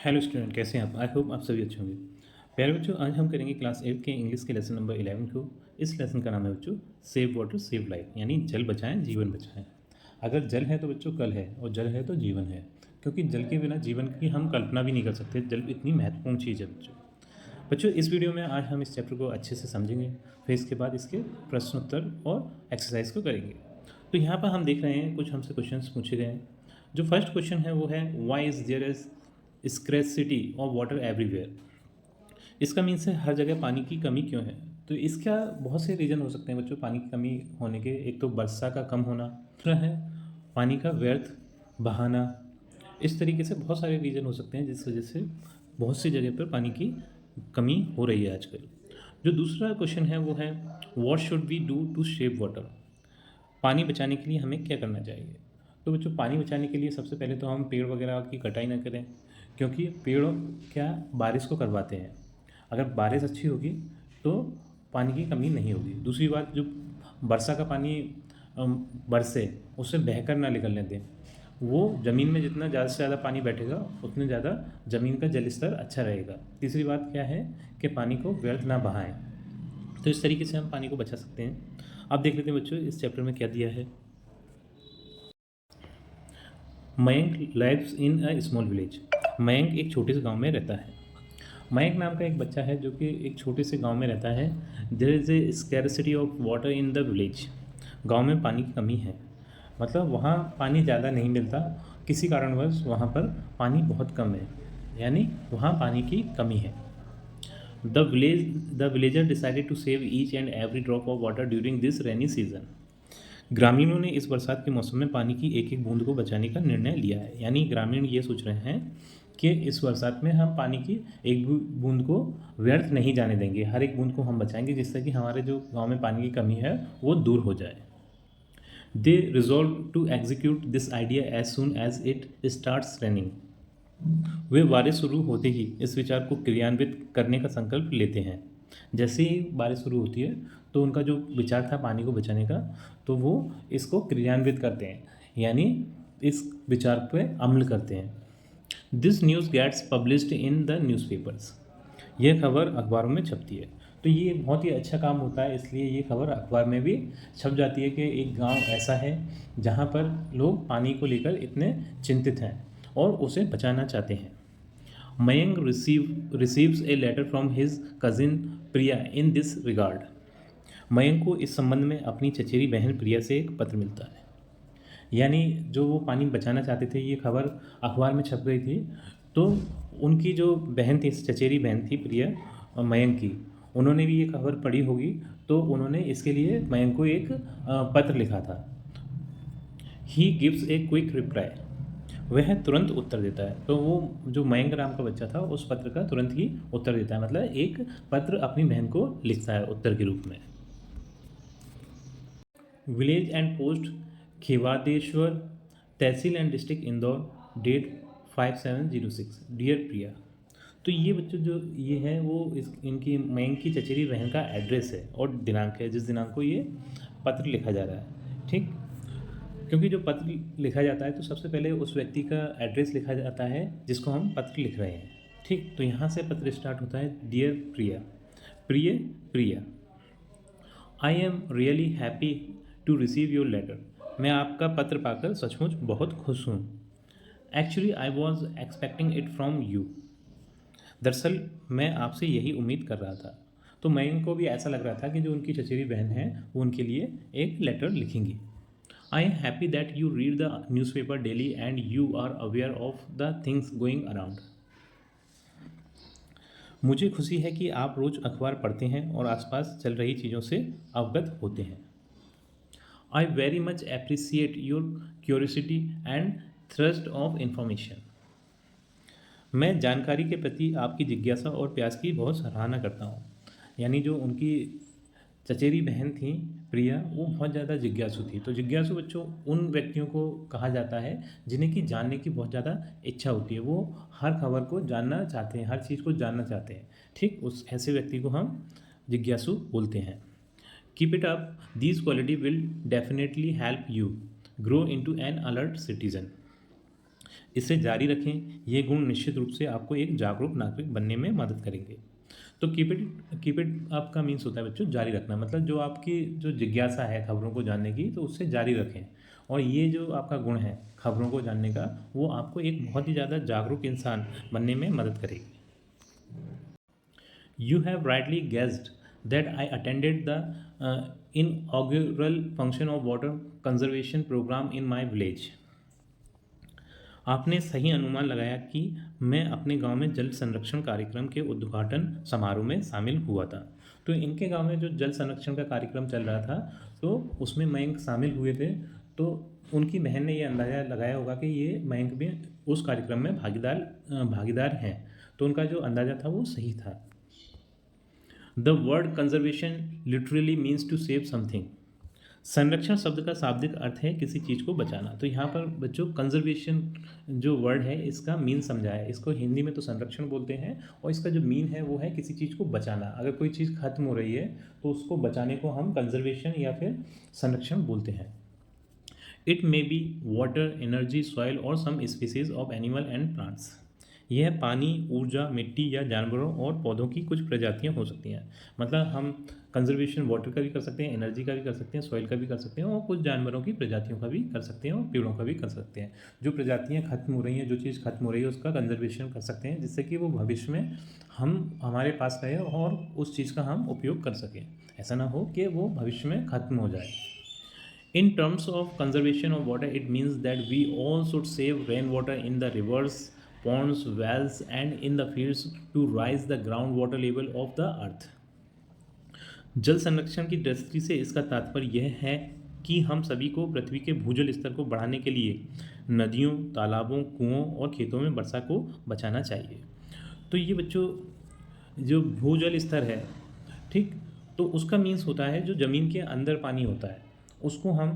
Hello student, कैसे हैं आप? आई होप आप सभी अच्छे होंगे। प्यारे बच्चों, आज हम करेंगे क्लास 8 के इंग्लिश के लेसन नंबर 11 को। इस लेसन का नाम है बच्चों सेव वाटर सेव लाइफ, यानी जल बचाएं जीवन बचाएं। अगर जल है तो बच्चों कल है, और जल है तो जीवन है, क्योंकि जल के बिना जीवन की हम कल्पना भी नहीं कर सकते। जल इतनी महत्वपूर्ण चीज़ है बच्चों। बच्चों, इस वीडियो में आज हम इस चैप्टर को अच्छे से समझेंगे, फिर इसके बाद इसके प्रश्न उत्तर और एक्सरसाइज को करेंगे। तो यहाँ पर हम देख रहे हैं कुछ हमसे क्वेश्चंस पूछे गए हैं। जो फर्स्ट क्वेश्चन है वो है why is there is scarcity of water everywhere. इसका मीन्स है हर जगह पानी की कमी क्यों है। तो इसका बहुत से रीज़न हो सकते हैं बच्चों पानी की कमी होने के। एक तो वर्षा का कम होना, दूसरा है पानी का व्यर्थ बहाना। इस तरीके से बहुत सारे रीज़न हो सकते हैं जिस वजह से बहुत सी जगह पर पानी की कमी हो रही है आजकल। जो दूसरा क्वेश्चन है वो है what should we do to save water. पानी बचाने के लिए हमें क्या करना चाहिए। तो बच्चों, पानी बचाने के लिए सबसे पहले तो हम पेड़ वगैरह की कटाई ना करें, क्योंकि पेड़ क्या बारिश को करवाते हैं। अगर बारिश अच्छी होगी तो पानी की कमी नहीं होगी। दूसरी बात, जो वर्षा का पानी बरसे उससे बहकर ना निकलने दें। वो ज़मीन में जितना ज़्यादा से ज़्यादा पानी बैठेगा उतने ज़्यादा ज़मीन का जल स्तर अच्छा रहेगा। तीसरी बात क्या है कि पानी को व्यर्थ ना बहाएं। तो इस तरीके से हम पानी को बचा सकते हैं। अब देख लेते हैं बच्चों इस चैप्टर में क्या दिया है। Mayank lives in a small village. Mayank एक छोटे से गांव में रहता है। मयंक नाम का एक बच्चा है जो कि एक छोटे से गांव में रहता है। There is a scarcity of water in the village. गांव में पानी की कमी है, मतलब वहाँ पानी ज़्यादा नहीं मिलता। किसी कारणवश वहाँ पर पानी बहुत कम है, यानी वहाँ पानी की कमी है। The villager decided to save each and every drop of water during this rainy season. ग्रामीणों ने इस बरसात के मौसम में पानी की एक एक बूंद को बचाने का निर्णय लिया है। यानी ग्रामीण ये सोच रहे हैं कि इस बरसात में हम पानी की एक बूंद को व्यर्थ नहीं जाने देंगे, हर एक बूंद को हम बचाएंगे, जिससे कि हमारे जो गांव में पानी की कमी है वो दूर हो जाए। They resolve to execute this idea as soon as it starts raining. वे बारिश शुरू होते ही इस विचार को क्रियान्वित करने का संकल्प लेते हैं। जैसे ही बारिश शुरू होती है तो उनका जो विचार था पानी को बचाने का, तो वो इसको क्रियान्वित करते हैं, यानी इस विचार पे अमल करते हैं। This news gets published in the newspapers. यह खबर अखबारों में छपती है। तो ये बहुत ही अच्छा काम होता है, इसलिए ये खबर अखबार में भी छप जाती है कि एक गांव ऐसा है जहां पर लोग पानी को लेकर इतने चिंतित हैं और उसे बचाना चाहते हैं। Mayank receives a letter from his cousin Priya in this regard. Mayank को इस संबंध में अपनी चचेरी बहन प्रिया से एक पत्र मिलता है। यानी जो वो पानी बचाना चाहते थे, ये खबर अखबार में छप गई थी। तो उनकी जो बहन थी, चचेरी बहन थी प्रिया, मयंक की, उन्होंने भी ये खबर पढ़ी होगी। तो उन्होंने इसके लिए मयंक को एक पत्र लिखा था। He gives a quick reply. वह तुरंत उत्तर देता है। तो वो जो मयंक नाम का बच्चा था उस पत्र का तुरंत ही उत्तर देता है, मतलब एक पत्र अपनी बहन को लिखता है उत्तर के रूप में। Village and post Khivadeshwar, tehsil and district Indore, date 5706। Dear Priya. तो ये बच्चों जो ये है वो इनकी मयंक की चचेरी बहन का एड्रेस है और दिनांक है जिस दिनांक को ये पत्र लिखा जा रहा है। ठीक, क्योंकि जो पत्र लिखा जाता है तो सबसे पहले उस व्यक्ति का एड्रेस लिखा जाता है जिसको हम पत्र लिख रहे हैं। ठीक, तो यहाँ से पत्र स्टार्ट होता है। डियर प्रिया, प्रिय Priya, I am really happy to receive your letter. मैं आपका पत्र पाकर सचमुच बहुत खुश हूँ। Actually I was expecting it from you. दरअसल मैं आपसे यही उम्मीद कर रहा था। तो मयंक को भी ऐसा लग रहा था कि जो उनकी चचेरी बहन है वो उनके लिए एक लेटर लिखेंगी। I am happy that you read the newspaper daily and you are aware of the things going around. मुझे खुशी है कि आप रोज़ अखबार पढ़ते हैं और आसपास चल रही चीज़ों से अवगत होते हैं। I very much appreciate your curiosity and thrust of information. मैं जानकारी के प्रति आपकी जिज्ञासा और प्यास की बहुत सराहना करता हूँ। यानी जो उनकी चचेरी बहन थी प्रिया, वो बहुत ज़्यादा जिज्ञासु थी। तो जिज्ञासु बच्चों उन व्यक्तियों को कहा जाता है जिन्हें कि जानने की बहुत ज़्यादा इच्छा होती है। वो हर खबर को जानना चाहते हैं, हर चीज़ को जानना चाहते हैं। ठीक, उस ऐसे व्यक्ति को हम जिज्ञासु बोलते हैं। Keep it up, these quality will definitely help you grow into an alert citizen. इसे जारी रखें। ये गुण निश्चित रूप से आपको एक जागरूक नागरिक बनने में मदद करेंगे। तो कीप इट आपका मीन्स होता है बच्चों जारी रखना, मतलब जो आपकी जो जिज्ञासा है खबरों को जानने की, तो उससे जारी रखें। और ये जो आपका गुण है खबरों को जानने का, वो आपको एक बहुत ही ज़्यादा जागरूक इंसान बनने में मदद करेगी। You have rightly guessed that I attended the inaugural function of water conservation program in my village. आपने सही अनुमान लगाया कि मैं अपने गांव में जल संरक्षण कार्यक्रम के उद्घाटन समारोह में शामिल हुआ था। तो इनके गांव में जो जल संरक्षण का कार्यक्रम चल रहा था, तो उसमें मयंक शामिल हुए थे। तो उनकी बहन ने ये अंदाज़ा लगाया होगा कि ये मयंक भी उस कार्यक्रम में भागीदार हैं। तो उनका जो अंदाज़ा था वो सही था। The word conservation literally means to save something. संरक्षण शब्द का शाब्दिक अर्थ है किसी चीज़ को बचाना। तो यहाँ पर बच्चों कंजर्वेशन जो वर्ड है इसका मीन समझा है। इसको हिंदी में तो संरक्षण बोलते हैं, और इसका जो मीन है वो है किसी चीज़ को बचाना। अगर कोई चीज़ खत्म हो रही है तो उसको बचाने को हम कंजर्वेशन या फिर संरक्षण बोलते हैं। It may be water, energy, soil और some species of animal and plants. यह पानी, ऊर्जा, मिट्टी या जानवरों और पौधों की कुछ प्रजातियां हो सकती हैं। मतलब हम कंजर्वेशन वाटर का भी कर सकते हैं, एनर्जी का भी कर सकते हैं, सॉइल का भी कर सकते हैं, और कुछ जानवरों की प्रजातियों का भी कर सकते हैं, और पेड़ों का भी कर सकते हैं। जो प्रजातियां खत्म हो रही हैं, जो चीज़ खत्म हो रही है, उसका कंजर्वेशन कर सकते हैं, जिससे कि वो भविष्य में हमारे पास रहे और उस चीज़ का हम उपयोग कर सकें। ऐसा ना हो कि वो भविष्य में खत्म हो जाए। In terms of conservation of water, it means that we all should save rainwater in the rivers, ponds, wells, and in the fields to rise the groundwater level of the earth. जल संरक्षण की दृष्टि से इसका तात्पर्य यह है कि हम सभी को पृथ्वी के भूजल स्तर को बढ़ाने के लिए नदियों, तालाबों, कुओं और खेतों में वर्षा को बचाना चाहिए। तो ये बच्चों जो भूजल स्तर है, ठीक, तो उसका मीन्स होता है जो ज़मीन के अंदर पानी होता है उसको हम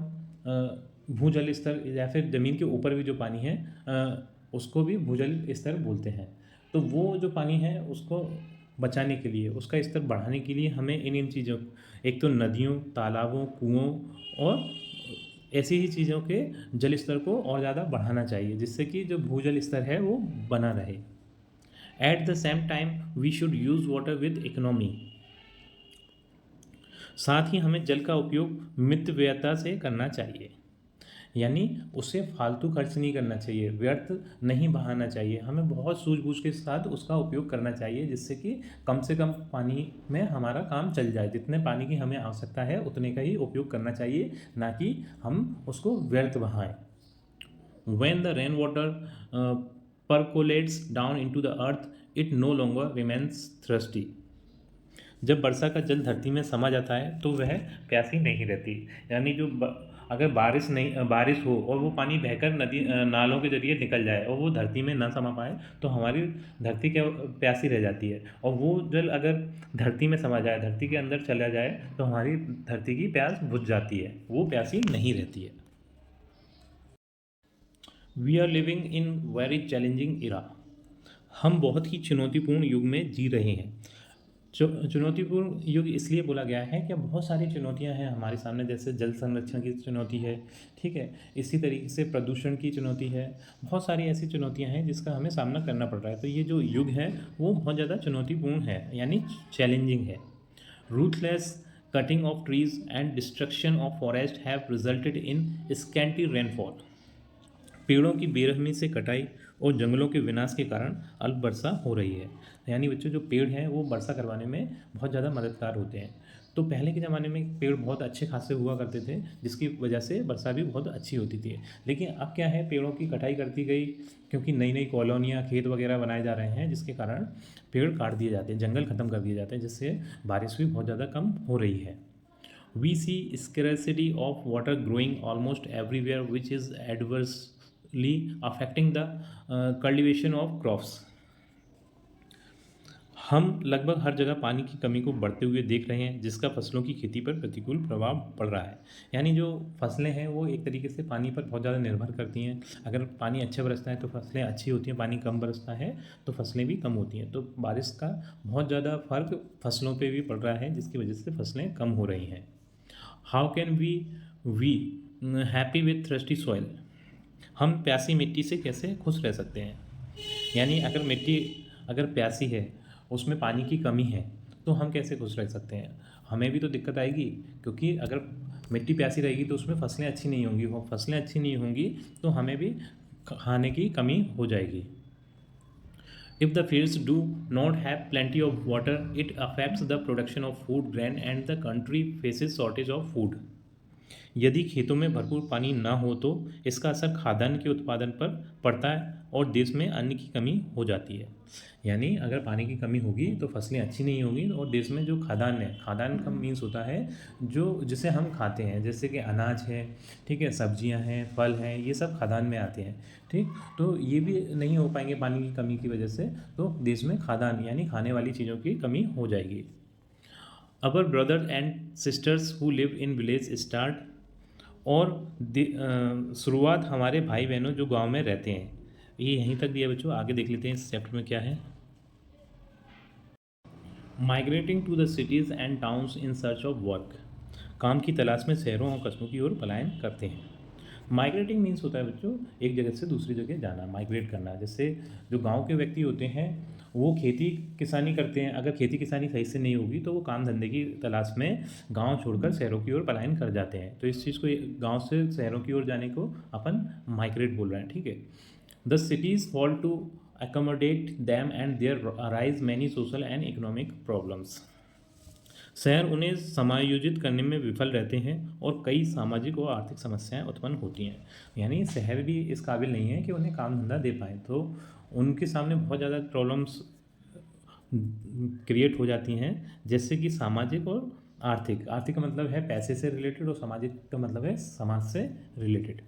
भूजल स्तर, या फिर ज़मीन के ऊपर भी जो पानी है उसको भी भूजल स्तर बोलते हैं। तो वो जो पानी है उसको बचाने के लिए, उसका स्तर बढ़ाने के लिए हमें इन चीज़ों, एक तो नदियों, तालाबों, कुओं और ऐसी ही चीज़ों के जल स्तर को और ज़्यादा बढ़ाना चाहिए, जिससे कि जो भूजल स्तर है वो बना रहे। At the same time we should use water with economy. साथ ही हमें जल का उपयोग मितव्ययता से करना चाहिए, यानी उससे फालतू खर्च नहीं करना चाहिए, व्यर्थ नहीं बहाना चाहिए। हमें बहुत सूझबूझ के साथ उसका उपयोग करना चाहिए, जिससे कि कम से कम पानी में हमारा काम चल जाए। जितने पानी की हमें आवश्यकता है उतने का ही उपयोग करना चाहिए, ना कि हम उसको व्यर्थ बहाएं। When the rainwater percolates down into the earth, it no longer remains thirsty. जब वर्षा का जल धरती में समा जाता है तो वह प्यासी नहीं रहती। यानी अगर बारिश हो और वो पानी बहकर नदी नालों के जरिए निकल जाए और वो धरती में ना समा पाए, तो हमारी धरती क्या प्यासी रह जाती है। और वो जल अगर धरती में समा जाए, धरती के अंदर चला जाए, तो हमारी धरती की प्यास बुझ जाती है, वो प्यासी नहीं रहती है। We are living in very challenging era. हम बहुत ही चुनौतीपूर्ण युग में जी रहे हैं। चुनौतीपूर्ण युग इसलिए बोला गया है कि बहुत सारी चुनौतियां हैं हमारे सामने, जैसे जल संरक्षण की चुनौती है, ठीक है, इसी तरीके से प्रदूषण की चुनौती है। बहुत सारी ऐसी चुनौतियां हैं जिसका हमें सामना करना पड़ रहा है। तो ये जो युग है वो बहुत ज़्यादा चुनौतीपूर्ण है, यानी चैलेंजिंग है। Ruthless cutting of trees and destruction of forest have resulted in scanty rainfall. पेड़ों की बेरहमी से कटाई और जंगलों के विनाश के कारण अल्प वर्षा हो रही है। यानी बच्चों जो पेड़ हैं वो वर्षा करवाने में बहुत ज़्यादा मददगार होते हैं। तो पहले के ज़माने में पेड़ बहुत अच्छे खासे हुआ करते थे, जिसकी वजह से वर्षा भी बहुत अच्छी होती थी। लेकिन अब क्या है, पेड़ों की कटाई करती गई, क्योंकि नई नई कॉलोनियाँ, खेत वगैरह बनाए जा रहे हैं, जिसके कारण पेड़ काट दिए जाते हैं, जंगल ख़त्म कर दिए जाते हैं, जिससे बारिश भी बहुत ज़्यादा कम हो रही है। We see scarcity of water growing almost everywhere, which is adversely affecting the cultivation of crops. हम लगभग हर जगह पानी की कमी को बढ़ते हुए देख रहे हैं, जिसका फसलों की खेती पर प्रतिकूल प्रभाव पड़ रहा है। यानी जो फसलें हैं वो एक तरीके से पानी पर बहुत ज़्यादा निर्भर करती हैं। अगर पानी अच्छा बरसता है तो फसलें अच्छी होती हैं, पानी कम बरसता है तो फसलें भी कम होती हैं। तो बारिश का बहुत ज़्यादा फर्क फसलों पे भी पड़ रहा है, जिसकी वजह से फसलें कम हो रही हैं। How can we happy with thirsty soil. हम प्यासी मिट्टी से कैसे खुश रह सकते हैं? यानी अगर मिट्टी अगर प्यासी है, उसमें पानी की कमी है, तो हम कैसे खुश रह सकते हैं? हमें भी तो दिक्कत आएगी, क्योंकि अगर मिट्टी प्यासी रहेगी तो उसमें फसलें अच्छी नहीं होंगी, वो फसलें अच्छी नहीं होंगी तो हमें भी खाने की कमी हो जाएगी। If the fields do not have plenty of water, it affects the production of food grain and the country faces shortage of food. यदि खेतों में भरपूर पानी ना हो तो इसका असर खाद्यान्न के उत्पादन पर पड़ता है और देश में अन्न की कमी हो जाती है। यानी अगर पानी की कमी होगी तो फसलें अच्छी नहीं होंगी और देश में जो खाद्यान्न है, खाद्यान्न का मीन्स होता है जो जिसे हम खाते हैं, जैसे कि अनाज है, ठीक है, सब्जियां हैं, फल हैं, ये सब खाद्यान्न में आते हैं। ठीक, तो ये भी नहीं हो पाएंगे पानी की कमी की वजह से, तो देश में खाद्यान्न यानी खाने वाली चीज़ों की कमी हो जाएगी। Our brother and sisters who live in village start, और शुरुआत हमारे भाई बहनों जो गांव में रहते हैं। ये यहीं तक दिया बच्चों, आगे देख लेते हैं इस चैप्टर में क्या है। Migrating to the cities and towns in search of work, काम की तलाश में शहरों और कस्बों की ओर पलायन करते हैं। माइग्रेटिंग मीन्स होता है बच्चों एक जगह से दूसरी जगह जाना, माइग्रेट करना। जैसे जो गांव के व्यक्ति होते हैं वो खेती किसानी करते हैं, अगर खेती किसानी सही से नहीं होगी तो वो काम धंधे की तलाश में गांव छोड़कर शहरों की ओर पलायन कर जाते हैं। तो इस चीज़ को गांव से शहरों की ओर जाने को अपन माइग्रेट बोल रहे हैं, ठीक है। The cities fall to accommodate them and there arise many social and economic problems. शहर उन्हें समायोजित करने में विफल रहते हैं और कई सामाजिक और आर्थिक समस्याएं उत्पन्न होती हैं। यानी शहर भी इस काबिल नहीं है कि उन्हें काम धंधा दे पाए, तो उनके सामने बहुत ज़्यादा प्रॉब्लम्स क्रिएट हो जाती हैं, जैसे कि सामाजिक और आर्थिक। आर्थिक का मतलब है पैसे से रिलेटेड और सामाजिक का मतलब है समाज से related.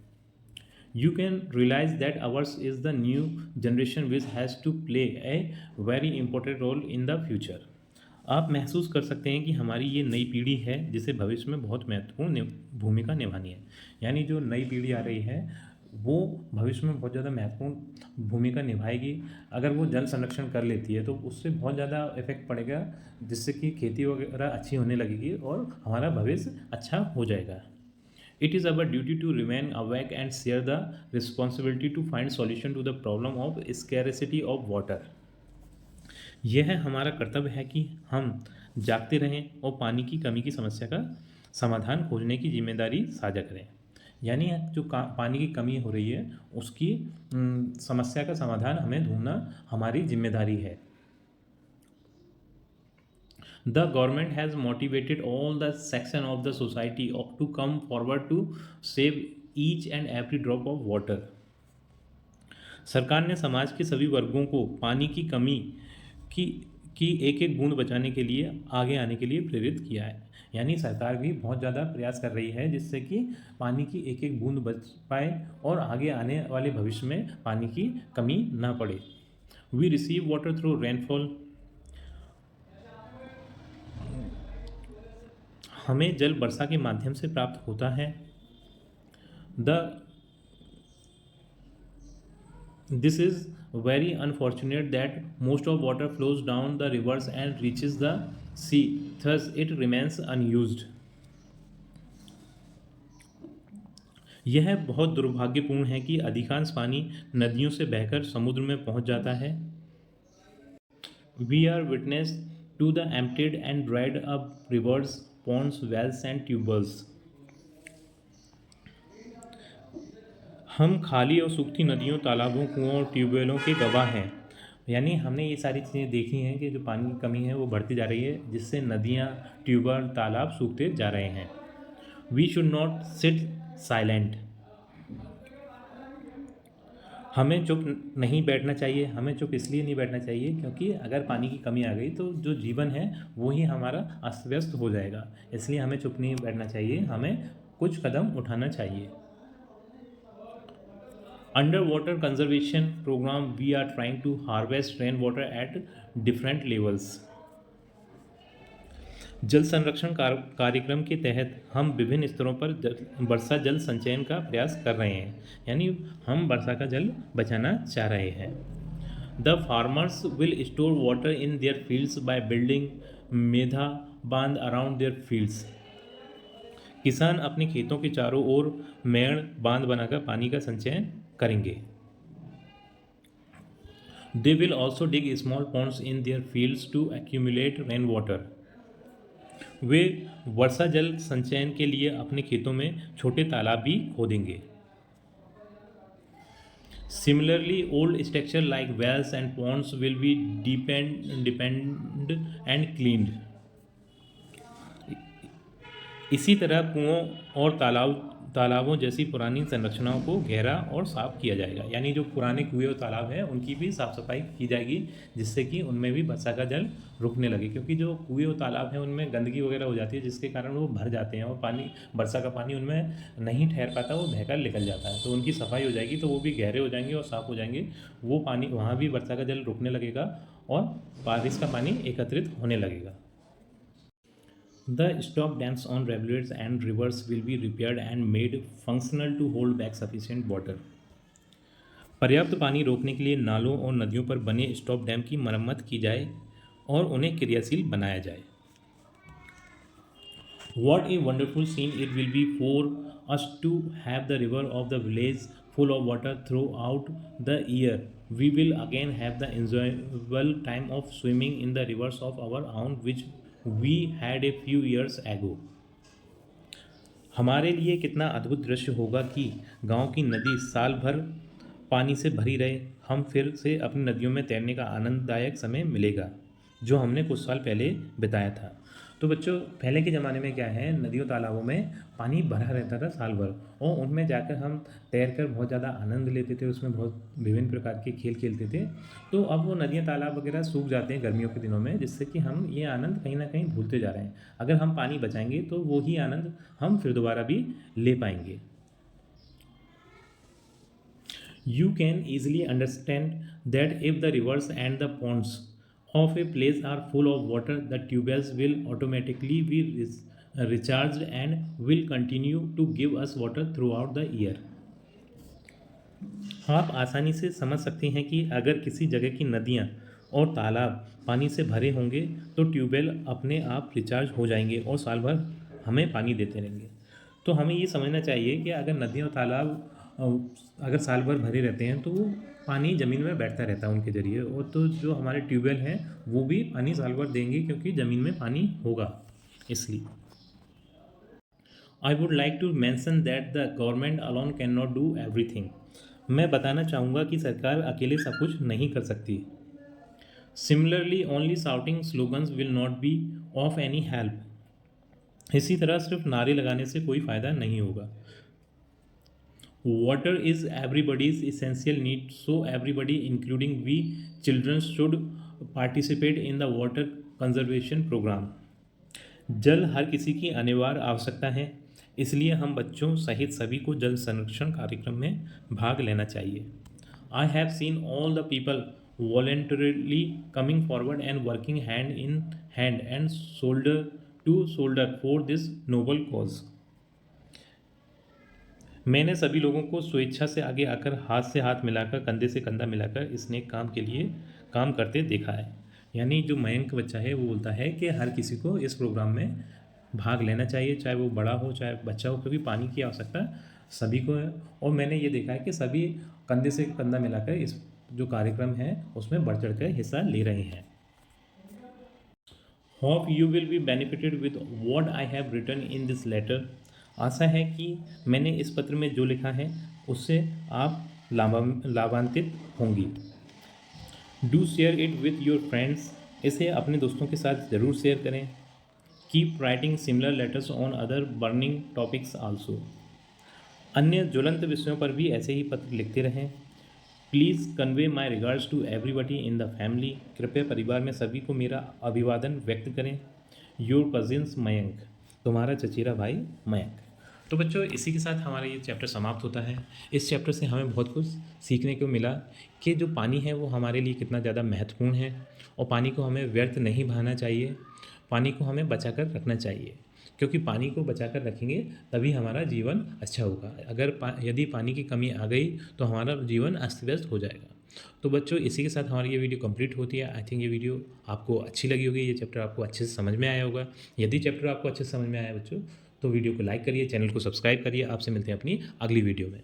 You can realize that ours is the new generation which has to play a very important role in the future. आप महसूस कर सकते हैं कि हमारी ये नई पीढ़ी है जिसे भविष्य में बहुत महत्वपूर्ण भूमिका निभानी है। यानी जो नई पीढ़ी आ रही है वो भविष्य में बहुत ज़्यादा महत्वपूर्ण भूमिका निभाएगी। अगर वो जल संरक्षण कर लेती है तो उससे बहुत ज़्यादा इफेक्ट पड़ेगा, जिससे कि खेती वगैरह अच्छी होने लगेगी और हमारा भविष्य अच्छा हो जाएगा। It is our duty to remain awake and share the responsibility to find solution to the problem of scarcity of water. यह हमारा कर्तव्य है कि हम जागते रहें और पानी की कमी की समस्या का समाधान खोजने की जिम्मेदारी साझा करें। यानी जो पानी की कमी हो रही है उसकी समस्या का समाधान हमें ढूंढना हमारी जिम्मेदारी है। The government has motivated all the section of the society to come forward to save each and every drop of water. सरकार ने समाज के सभी वर्गों को पानी की कमी की एक एक बूंद बचाने के लिए आगे आने के लिए प्रेरित किया है। यानी सरकार भी बहुत ज़्यादा प्रयास कर रही है जिससे कि पानी की एक एक बूंद बच पाए और आगे आने वाले भविष्य में पानी की कमी ना पड़े। We receive water through rainfall, हमें जल वर्षा के माध्यम से प्राप्त होता है। This is very unfortunate that most of water flows down the rivers and reaches the sea, thus it remains unused. यह बहुत दुर्भाग्यपूर्ण है कि अधिकांश पानी नदियों से बहकर समुद्र में पहुंच जाता है। We are witness to the emptied and dried up rivers, ponds, wells and tubers. हम खाली और सूखती नदियों, तालाबों, कुओं और ट्यूबवेलों के गवाह हैं। यानी हमने ये सारी चीज़ें देखी हैं कि जो पानी की कमी है वो बढ़ती जा रही है, जिससे नदियाँ, ट्यूबवेल, तालाब सूखते जा रहे हैं। We should not sit silent, हमें चुप नहीं बैठना चाहिए। हमें चुप इसलिए नहीं बैठना चाहिए क्योंकि अगर पानी की कमी आ गई तो जो जीवन है वो ही हमारा अस्त व्यस्त हो जाएगा। इसलिए हमें चुप नहीं बैठना चाहिए, हमें कुछ कदम उठाना चाहिए। Under water conservation program we are trying to harvest rain water at different levels. जल संरक्षण कार्यक्रम के तहत हम विभिन्न स्तरों पर वर्षा जल संचयन का प्रयास कर रहे हैं। यानी हम वर्षा का जल बचाना चाह रहे हैं। The farmers will store water in their fields by building medha bandh around there fields. किसान अपने खेतों के चारों ओर मेड़ बांध बनाकर पानी का संचयन करेंगे। They will also dig small ponds in their fields to accumulate rain water. वे वर्षा जल संचयन के लिए अपने खेतों में छोटे तालाब भी खोदेंगे। Similarly, old structure like wells and ponds will be deepened and cleaned. इसी तरह कुओं और तालाबों जैसी पुरानी संरचनाओं को गहरा और साफ किया जाएगा। यानी जो पुराने कुएं और तालाब हैं उनकी भी साफ सफाई की जाएगी, जिससे कि उनमें भी वर्षा का जल रुकने लगे, क्योंकि जो कुएं और तालाब हैं उनमें गंदगी वगैरह हो जाती है, जिसके कारण वो भर जाते हैं और पानी वर्षा का पानी उनमें नहीं ठहर पाता, वो बहकर निकल जाता है। तो उनकी सफाई हो जाएगी तो वो भी गहरे हो जाएंगे और साफ़ हो जाएंगे। वो पानी वहाँ भी वर्षा का जल रुकने लगेगा और बारिश का पानी एकत्रित होने लगेगा। The stop dams on rivulets and rivers will be repaired and made functional to hold back sufficient water. पर्याप्त पानी रोकने के लिए नालों और नदियों पर बने स्टॉप डैम की मरम्मत की जाए और उन्हें क्रियाशील बनाया जाए। What a wonderful scene it will be for us to have the river of the village full of water throughout the year. We will again have the enjoyable time of swimming in the rivers of our own which we had a few years ago. हमारे लिए कितना अद्भुत दृश्य होगा कि गांव की नदी साल भर पानी से भरी रहे। हम फिर से अपनी नदियों में तैरने का आनंददायक समय मिलेगा जो हमने कुछ साल पहले बिताया था। तो बच्चों, पहले के ज़माने में क्या है, नदियों तालाबों में पानी भरा रहता था साल भर, और उनमें जाकर हम तैरकर बहुत ज़्यादा आनंद लेते थे, उसमें बहुत विभिन्न प्रकार के खेल खेलते थे। तो अब वो नदियाँ तालाब वगैरह सूख जाते हैं गर्मियों के दिनों में, जिससे कि हम ये आनंद कहीं ना कहीं भूलते जा रहे हैं। अगर हम पानी बचाएंगे तो वो ही आनंद हम फिर दोबारा भी ले पाएंगे। You can easily understand that if the rivers and the ponds of a place are full of water, the tubewells will automatically be recharged and will continue to give us water throughout the year. आप आसानी से समझ सकते हैं कि अगर किसी जगह की नदियाँ और तालाब पानी से भरे होंगे तो ट्यूबवेल अपने आप रिचार्ज हो जाएंगे और साल भर हमें पानी देते रहेंगे। तो हमें ये समझना चाहिए कि अगर नदियाँ और तालाब अगर साल भर भरे रहते हैं तो वो पानी ज़मीन में बैठता रहता है उनके ज़रिए, और तो जो हमारे ट्यूबवेल हैं वो भी पानी साल भर देंगे क्योंकि ज़मीन में पानी होगा। इसलिए I would like to mention that the government alone can not do everything. मैं बताना चाहूँगा कि सरकार अकेले सब कुछ नहीं कर सकती। Similarly only shouting slogans will not be of any help. इसी तरह सिर्फ नारे लगाने से कोई फ़ायदा नहीं होगा। Water is everybody's essential need, so everybody including we children should participate in the water conservation program. जल हर किसी की अनिवार्य आवश्यकता है, इसलिए हम बच्चों सहित सभी को जल संरक्षण कार्यक्रम में भाग लेना चाहिए। I have seen all the people voluntarily coming forward and working hand in hand and shoulder to shoulder for this noble cause. मैंने सभी लोगों को स्वेच्छा से आगे आकर हाथ से हाथ मिलाकर कंधे से कंधा मिलाकर इस नेक काम के लिए काम करते देखा है। यानी जो मयंक बच्चा है वो बोलता है कि हर किसी को इस प्रोग्राम में भाग लेना चाहिए, चाहे वो बड़ा हो चाहे बच्चा हो, क्योंकि पानी की आवश्यकता सभी को है। और मैंने ये देखा है कि सभी कंधे से कंधा मिलाकर इस जो कार्यक्रम है उसमें बढ़ चढ़ कर हिस्सा ले रहे हैं। Hope you will be benefited with what I have written in this letter. आशा है कि मैंने इस पत्र में जो लिखा है उससे आप लाभान्वित होंगी। Do share it with your friends. इसे अपने दोस्तों के साथ ज़रूर शेयर करें। Keep writing similar letters on other burning topics also. अन्य ज्वलंत विषयों पर भी ऐसे ही पत्र लिखते रहें। Please convey my regards to everybody in the family. कृपया परिवार में सभी को मेरा अभिवादन व्यक्त करें। Your cousins Mayank. तुम्हारा चचेरा भाई मयंक। तो बच्चों, इसी के साथ हमारा ये चैप्टर समाप्त होता है। इस चैप्टर से हमें बहुत कुछ सीखने को मिला कि जो पानी है वो हमारे लिए कितना ज़्यादा महत्वपूर्ण है, और पानी को हमें व्यर्थ नहीं बहाना चाहिए, पानी को हमें बचा कर रखना चाहिए, क्योंकि पानी को बचा कर रखेंगे तभी हमारा जीवन अच्छा होगा। अगर यदि पानी की कमी आ गई तो हमारा जीवन अस्त व्यस्त हो जाएगा। तो बच्चों, इसी के साथ हमारी ये वीडियो कंप्लीट होती है। आई थिंक ये वीडियो आपको अच्छी लगी होगी, ये चैप्टर आपको अच्छे से समझ में आया होगा। यदि चैप्टर आपको अच्छे से समझ में आया बच्चों तो वीडियो को लाइक करिए, चैनल को सब्सक्राइब करिए। आपसे मिलते हैं अपनी अगली वीडियो में।